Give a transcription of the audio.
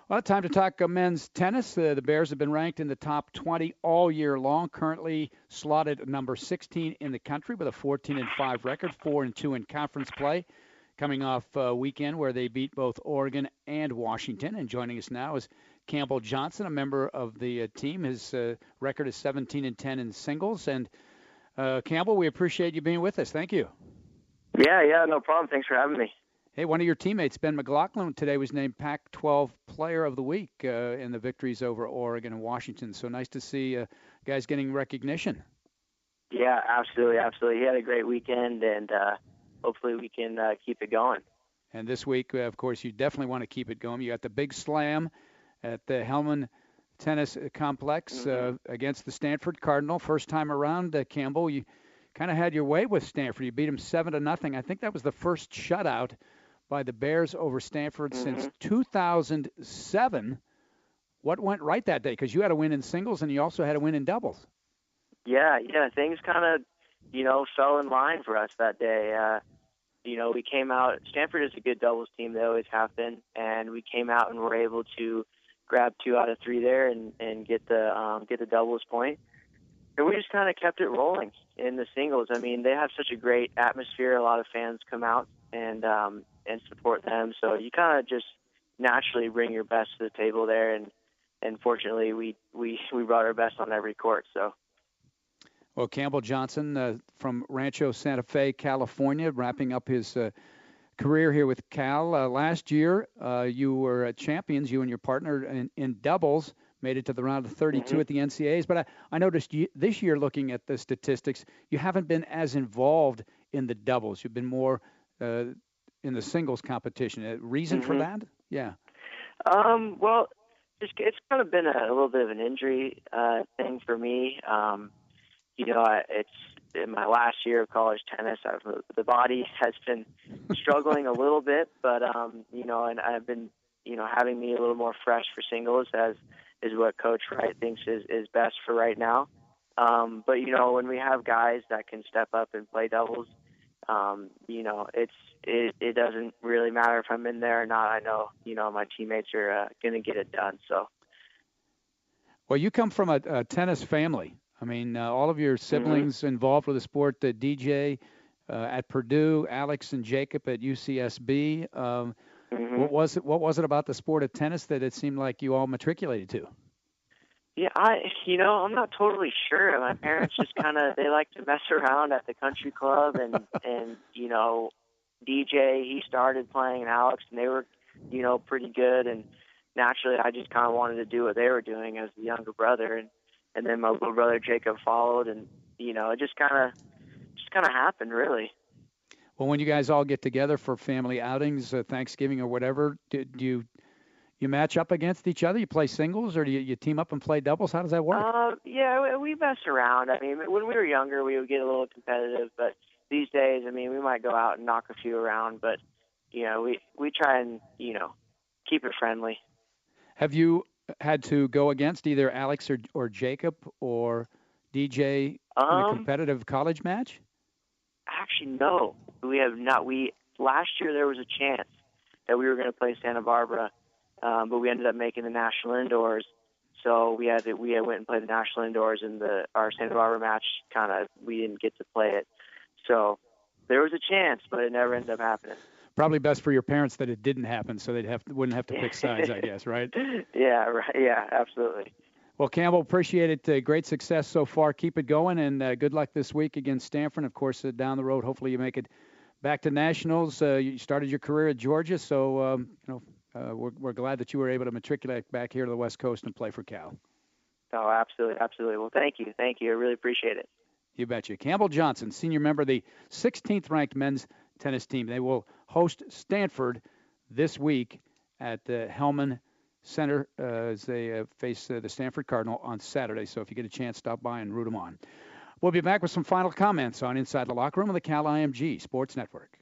Well, time to talk men's tennis. The Bears have been ranked in the top 20 all year long. Currently slotted at number 16 in the country with a 14-5 record, 4-2 in conference play. Coming off a weekend where they beat both Oregon and Washington. And joining us now is Campbell Johnson, a member of the team. His record is 17-10 in singles. And Campbell, we appreciate you being with us. Thank you. Yeah, no problem. Thanks for having me. Hey, one of your teammates, Ben McLaughlin, today was named Pac-12 Player of the Week in the victories over Oregon and Washington. So nice to see guys getting recognition. Yeah, absolutely. He had a great weekend, and hopefully we can keep it going. And this week, of course, you definitely want to keep it going. You got the big slam at the Hellman Tennis Complex against the Stanford Cardinal. First time around, Campbell, you kind of had your way with Stanford. You beat them 7-0. I think that was the first shutout by the Bears over Stanford since 2007. What went right that day? Because you had a win in singles and you also had a win in doubles. Yeah, things kind of, fell in line for us that day. We came out. Stanford is a good doubles team; they always have been, and we came out and were able to grab 2 out of 3 there and get the doubles point. And we just kind of kept it rolling in the singles. I mean, they have such a great atmosphere. A lot of fans come out and support them. So you kind of just naturally bring your best to the table there. And fortunately, we brought our best on every court. So. Well, Campbell Johnson from Rancho Santa Fe, California, wrapping up his career here with Cal. Last year, you were champions, you and your partner, in doubles, made it to the round of 32 at the NCAAs. But I noticed this year, looking at the statistics, you haven't been as involved in the doubles. You've been more in the singles competition. Reason for that? Yeah. Well, it's kind of been a little bit of an injury thing for me. It's in my last year of college tennis. The body has been struggling a little bit, but and I've been having me a little more fresh for singles is what Coach Wright thinks is best for right now. But when we have guys that can step up and play doubles, it doesn't really matter if I'm in there or not. I know my teammates are going to get it done. So. Well, you come from a tennis family. I mean, all of your siblings involved with the sport, DJ at Purdue, Alex and Jacob at UCSB. What was it about the sport of tennis that it seemed like you all matriculated to? Yeah, I'm not totally sure. My parents just they like to mess around at the country club, and DJ, he started playing, and Alex, and they were, pretty good, and naturally I just kind of wanted to do what they were doing as the younger brother, and then my little brother Jacob followed, and it just kind of happened, really. Well, when you guys all get together for family outings, Thanksgiving or whatever, do you match up against each other? You play singles, or do you team up and play doubles? How does that work? Yeah, we mess around. I mean, when we were younger, we would get a little competitive, but these days, I mean, we might go out and knock a few around, but we try and keep it friendly. Have you had to go against either Alex or Jacob or DJ in a competitive college match? Actually, no. We have not. Last year there was a chance that we were going to play Santa Barbara, but we ended up making the national indoors. So we went and played the national indoors, and our Santa Barbara match we didn't get to play it. So there was a chance, but it never ended up happening. Probably best for your parents that it didn't happen, so wouldn't have to pick sides, I guess, right? Yeah, right. Yeah, absolutely. Well, Campbell, appreciate it. Great success so far. Keep it going, and good luck this week against Stanford. Of course, down the road, hopefully you make it back to nationals. You started your career at Georgia, so we're glad that you were able to matriculate back here to the West Coast and play for Cal. Oh, absolutely. Well, thank you. I really appreciate it. You betcha. Campbell Johnson, senior member of the 16th ranked men's tennis team. They will host Stanford this week at the Hellman Center as they face the Stanford Cardinal on Saturday. So if you get a chance, stop by and root them on. We'll be back with some final comments on Inside the Locker Room on the Cal IMG Sports Network.